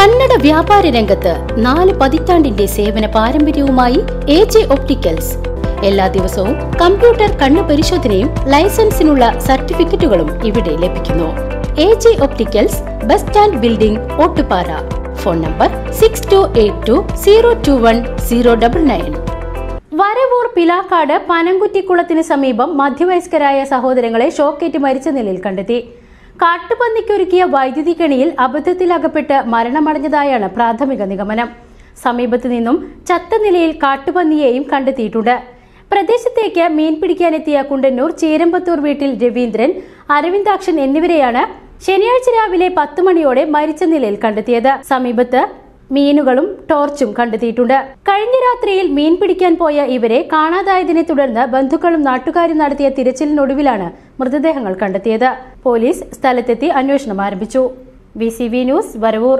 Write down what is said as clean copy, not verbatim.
കന്നഡ വ്യാപാര രംഗത്ത് 4 പതിറ്റാണ്ടിന്റെ സേവന പാരമ്പര്യവുമായി AJ ഒപ്റ്റിക്കൽസ്. എല്ലാ ദിവസവും കമ്പ്യൂട്ടർ കണ്ണു പരിശോധനയും ലൈസൻസിനുള്ള സർട്ടിഫിക്കറ്റുകളും ഇവിടെ ലഭിക്കുന്നു. AJ opticals, bus stand building, Ottupara. Phone number 6282021099. Varavoor Pilakkad പനംകുറ്റിക്കുളത്തിന് സമീപം മധ്യവയസ്കരായ സഹോദരങ്ങളെ ഷോക്കേറ്റ് മരിച്ച നിലയിൽ കണ്ടെത്തി. കാട്ടുപന്നിക്കൊരുക്കിയ വൈദ്യുതി കെണിയിൽ അബദ്ധത്തിൽ അകപ്പെട്ട് മരണമടഞ്ഞതായാണ് പ്രാഥമിക നിഗമനം. സമീപത്തു നിന്നും ചത്ത നിലയിൽ കാട്ടുപന്നിയെയും കണ്ടെത്തിയിട്ടുണ്ട്. പ്രദേശത്തേക്ക് മീൻ പിടിക്കാനെത്തിയ കുണ്ടന്നൂർ ചീരമ്പത്തൂർ വീട്ടിൽ രവീന്ദ്രൻ, അരവിന്ദാക്ഷൻ എന്നിവരെയാണ് ശനിയാഴ്ച രാവിലെ 10 മണിയോടെ മരിച്ച നിലയിൽ കണ്ടെത്തിയത്. സമീപത്ത് മീനുകളും ടോർച്ചും കണ്ടെത്തിയിട്ടുണ്ട്. കഴിഞ്ഞ രാത്രിയിൽ മീൻ പിടിക്കാൻ പോയ ഇവരെ കാണാതായതിനെ തുടർന്ന് ബന്ധുക്കളും നാട്ടുകാരും നടത്തിയ തിരച്ചിലിനൊടുവിലാണ് മൃതദേഹങ്ങൾ കണ്ടെത്തിയത്. പോലീസ് സ്ഥലത്തെത്തി അന്വേഷണം ആരംഭിച്ചു. VCV news, Varavoor.